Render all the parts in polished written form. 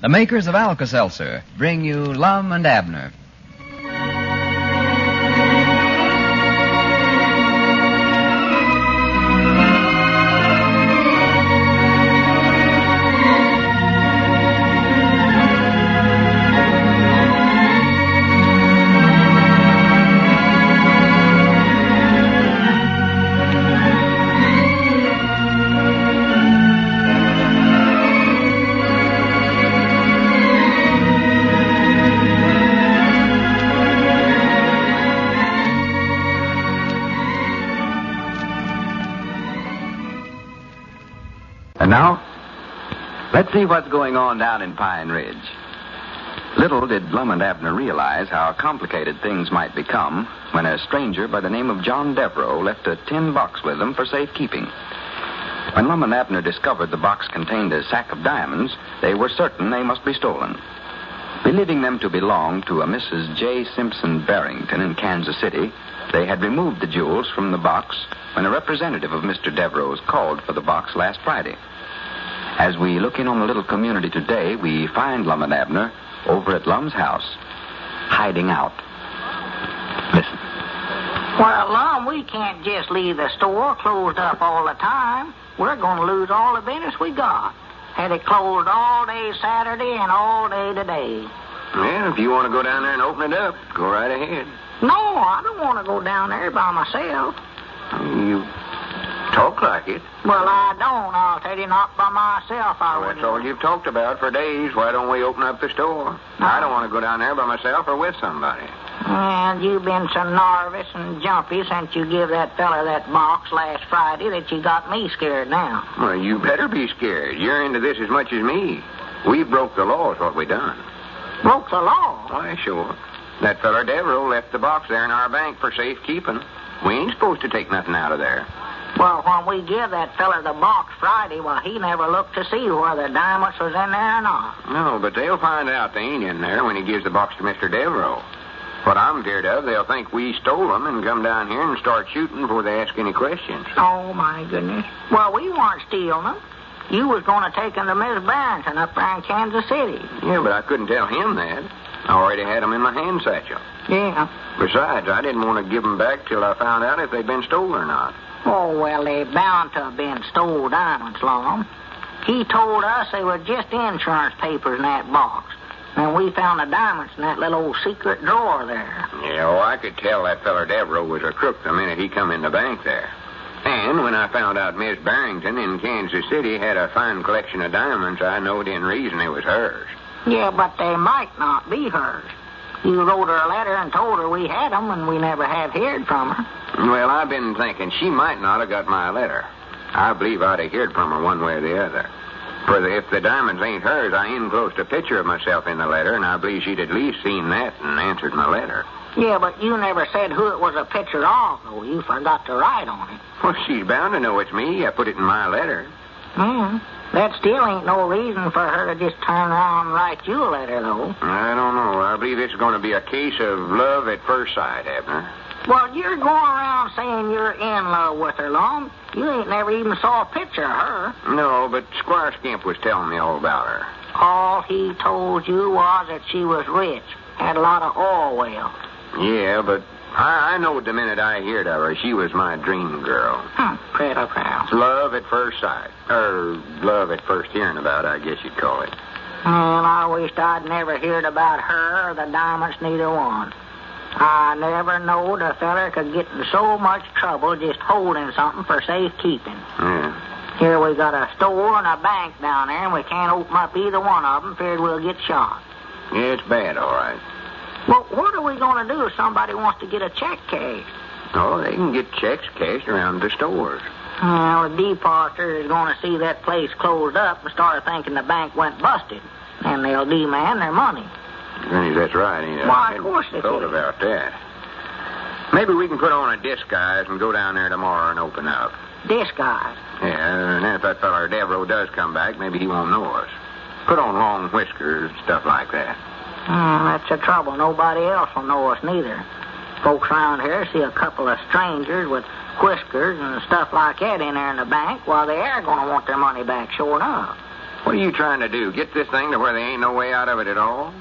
The makers of Alka-Seltzer bring you Lum and Abner. And now, let's see what's going on down in Pine Ridge. Little did Lum and Abner realize how complicated things might become when a stranger by the name of John Devereaux left a tin box with them for safekeeping. When Lum and Abner discovered the box contained a sack of diamonds, they were certain they must be stolen. Believing them to belong to a Mrs. J. Simpson Barrington in Kansas City, they had removed the jewels from the box when a representative of Mr. Devereaux's called for the box last Friday. As we look in on the little community today, we find Lum and Abner over at Lum's house, hiding out. Listen. Well, Lum, we can't just leave the store closed up all the time. We're going to lose all the business we got. Had it closed all day Saturday and all day today. Well, if you want to go down there and open it up, go right ahead. No, I don't want to go down there by myself. You talk like it. Well, I don't. I'll tell you, not by myself. That's all you've talked about for days. Why don't we open up the store? I don't want to go down there by myself or with somebody. And you've been so nervous and jumpy since you give that fella that box last Friday that you got me scared now. Well, you better be scared. You're into this as much as me. We broke the law is what we done. Broke the law? Why, sure. That feller Devereaux left the box there in our bank for safekeeping. We ain't supposed to take nothing out of there. Well, when we give that feller the box Friday, well, he never looked to see whether diamonds was in there or not. No, but they'll find out they ain't in there when he gives the box to Mr. Devereaux. What I'm scared of, they'll think we stole them and come down here and start shooting before they ask any questions. Oh, my goodness. Well, we weren't stealing them. You was going to take them to Miss Barrington up there in Kansas City. Yeah, but I couldn't tell him that. I already had them in my hand satchel. Yeah. Besides, I didn't want to give them back till I found out if they'd been stolen or not. Oh, well, they bound to have been stole diamonds, Lum. He told us they were just insurance papers in that box. And we found the diamonds in that little old secret drawer there. Yeah, well, I could tell that feller Devereaux was a crook the minute he come in the bank there. And when I found out Miss Barrington in Kansas City had a fine collection of diamonds, I knowed in reason it was hers. Yeah, but they might not be hers. You wrote her a letter and told her we had them, and we never have heard from her. Well, I've been thinking she might not have got my letter. I believe I'd have heard from her one way or the other. For if the diamonds ain't hers, I enclosed a picture of myself in the letter, and I believe she'd at least seen that and answered my letter. Yeah, but you never said who it was a picture of, though. You forgot to write on it. Well, she's bound to know it's me. I put it in my letter. That still ain't no reason for her to just turn around and write you a letter, though. I don't know. I believe it's going to be a case of love at first sight, Abner. Well, you're going around saying you're in love with her, Lum. You ain't never even saw a picture of her. No, but Squire Skimp was telling me all about her. All he told you was that she was rich, had a lot of oil wells. Yeah, but I knowed the minute I heard of her, she was my dream girl. Pretty proud. Love at first sight. Or love at first hearing about, I guess you'd call it. Well, I wished I'd never heard about her or the diamonds, neither one. I never knowed a feller could get in so much trouble just holding something for safekeeping. Yeah. Here we got a store and a bank down there, and we can't open up either one of them, feared we'll get shot. Yeah, it's bad, all right. Well, what are we going to do if somebody wants to get a check cashed? Oh, they can get checks cashed around the stores. Well, the depositor is going to see that place closed up and start thinking the bank went busted, and they'll demand their money. That's right, ain't it? Why, of course they thought do. about that. Maybe we can put on a disguise and go down there tomorrow and open up. Disguise? Yeah, and then if that feller Devereaux does come back, maybe he won't know us. Put on long whiskers, stuff like that. That's the trouble. Nobody else will know us neither. Folks around here see a couple of strangers with whiskers and stuff like that in there in the bank, while they are going to want their money back, sure enough. What are you trying to do? Get this thing to where there ain't no way out of it at all?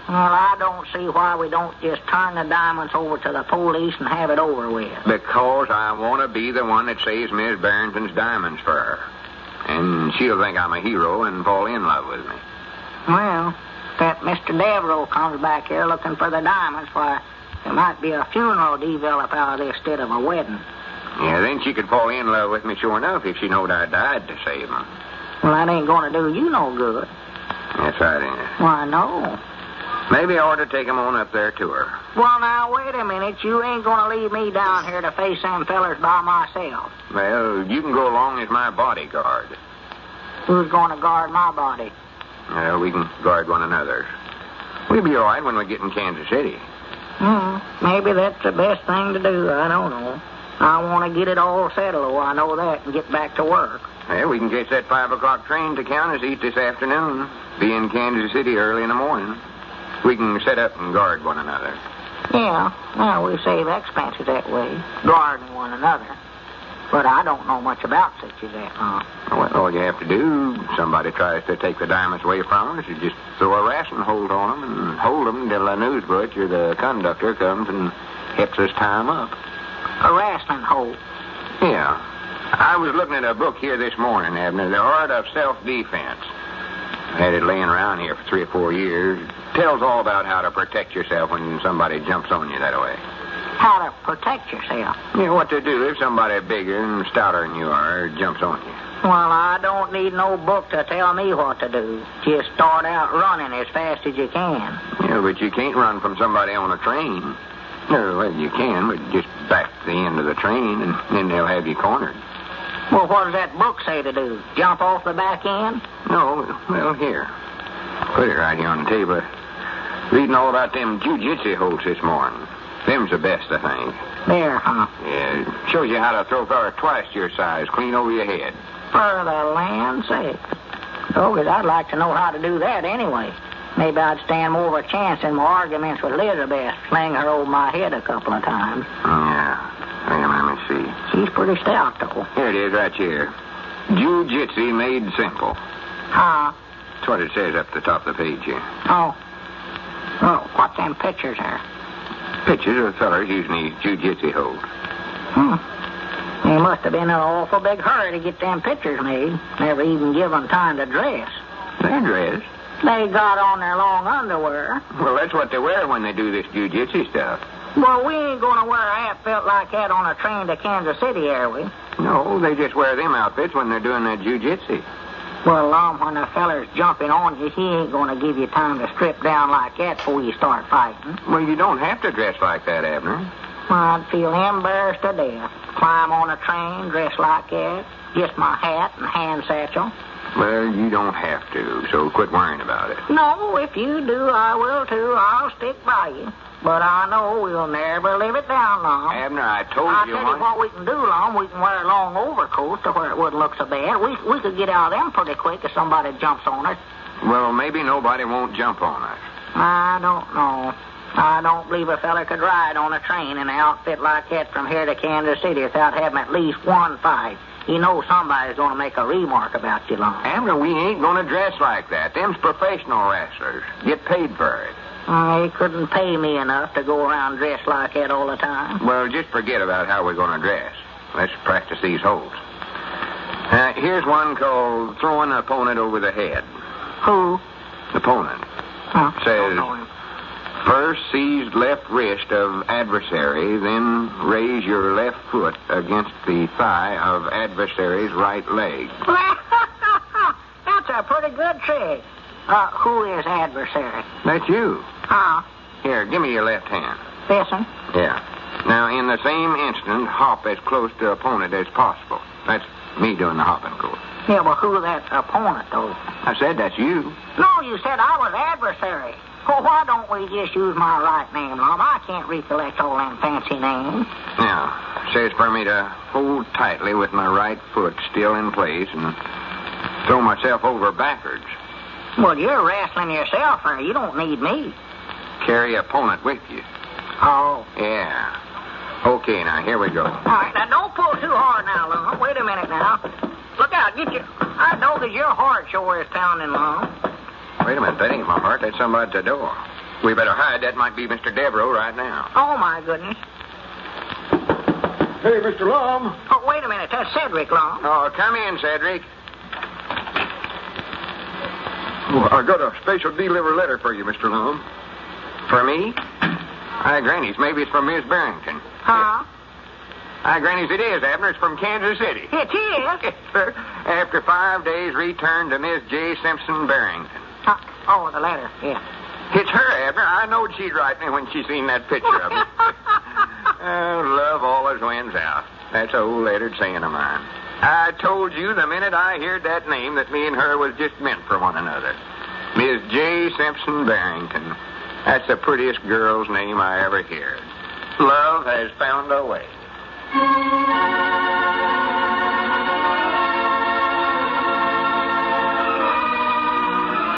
Well, I don't see why we don't just turn the diamonds over to the police and have it over with. Because I want to be the one that saves Miss Barrington's diamonds for her. And she'll think I'm a hero and fall in love with me. Well, if that Mr. Devereaux comes back here looking for the diamonds, why, there might be a funeral develop out of this instead of a wedding. Yeah, then she could fall in love with me sure enough if she knowed I died to save them. Well, that ain't going to do you no good. That's right, ain't it? Why, no. Maybe I ought to take them on up there to her. Well, now, wait a minute. You ain't going to leave me down here to face them fellers by myself. Well, you can go along as my bodyguard. Who's going to guard my body? Well, we can guard one another's. We'll be all right when we get in Kansas City. Maybe that's the best thing to do. I don't know. I want to get it all settled, I know that, and get back to work. Well, we can catch that 5 o'clock train to Kansas City this afternoon. Be in Kansas City early in the morning. We can set up and guard one another. Yeah, well, we save expenses that way, guarding one another. But I don't know much about such as that, huh? Well, all you have to do, somebody tries to take the diamonds away from us, you just throw a ration hold on them and hold them until the news butcher, the conductor, comes and helps us tie them up. A wrestling hold? Yeah. I was looking at a book here this morning, Abner, The Art of Self-Defense. I had it laying around here for 3 or 4 years. It tells all about how to protect yourself when somebody jumps on you that way. How to protect yourself? Yeah, what to do if somebody bigger and stouter than you are jumps on you. Well, I don't need no book to tell me what to do. Just start out running as fast as you can. Yeah, but you can't run from somebody on a train. Well, you can, but just back to the end of the train, and then they'll have you cornered. Well, what does that book say to do? Jump off the back end? No, well, here. Put it right here on the table. Reading all about them jujitsu holds this morning. Them's the best, I think. There, huh? Yeah, it shows you how to throw a fella twice your size clean over your head. For the land's sake. Oh, 'cause I'd like to know how to do that anyway. Maybe I'd stand more of a chance in my arguments with Elizabeth, sling her over my head a couple of times. Yeah. Well, let me see. She's pretty stout, though. Here it is right here. Jujitsu made simple. Huh? That's what it says up the top of the page here. Oh. Oh, what's them pictures there? Pictures of fellers using these jujitsu holds. They must have been in an awful big hurry to get them pictures made. Never even give them time to dress. They're dressed. They got on their long underwear. Well, that's what they wear when they do this jujitsu stuff. Well, we ain't going to wear an outfit like that on a train to Kansas City, are we? No, they just wear them outfits when they're doing that jujitsu. Well, when the feller's jumping on you, he ain't going to give you time to strip down like that before you start fighting. Well, you don't have to dress like that, Abner. Well, I'd feel embarrassed to death. Climb on a train, dress like that, just my hat and hand satchel. Well, you don't have to, so quit worrying about it. No, if you do, I will too. I'll stick by you. But I know we'll never live it down, Lum. Abner, I told I'll you tell once. you what we can do, Lum. We can wear long overcoats to where it wouldn't look so bad. We could get out of them pretty quick if somebody jumps on us. Well, maybe nobody won't jump on us. I don't know. I don't believe a fella could ride on a train in an outfit like that from here to Kansas City without having at least one fight. You know somebody's going to make a remark about you, Lum. Abner, we ain't going to dress like that. Them's professional wrestlers. Get paid for it. They couldn't pay me enough to go around dressed like that all the time. Well, just forget about how we're going to dress. Let's practice these holds. Here's one called throwing an opponent over the head. Who? Opponent. Huh? Says, Don't know him. first seize left wrist of adversary, then raise your left foot against the thigh of adversary's right leg. That's a pretty good trick. Who is adversary? That's you. Huh? Here, give me your left hand. Listen. Yeah. Now, in the same instant, hop as close to opponent as possible. That's me doing the hopping, of course. Yeah, well, who that opponent, though? I said that's you. No, you said I was adversary. Well, why don't we just use my right name, Lum? I can't recollect all them fancy names. Now, it says for me to hold tightly with my right foot still in place and throw myself over backwards. Well, you're wrestling yourself, or you don't need me. Carry opponent with you. Oh. Yeah. Okay, now, here we go. All right, now don't pull too hard now, Lum. Wait a minute now. Look out, get you. I know that your heart sure is pounding, Lum. Wait a minute, that ain't my heart. That's somebody at the door. We better hide. That might be Mr. Devereaux right now. Oh, my goodness. Hey, Mr. Lum. Oh, wait a minute. That's Cedric, Lum. Oh, come in, Cedric. Oh, I got a special delivery letter for you, Mr. Lum. For me? Hi, Granny's. Maybe it's from Miss Barrington. Huh? Hi, Granny's. It is, Abner. It's from Kansas City. It is? Yes, sir. After 5 days, return to Miss J. Simpson Barrington. Oh, the letter, yeah. It's her, Abner. I knowed she'd write me when she seen that picture of me. Love always wins out. That's an old lettered saying of mine. I told you the minute I heard that name that me and her was just meant for one another. Miss J. Simpson Barrington. That's the prettiest girl's name I ever heard. Love has found a way.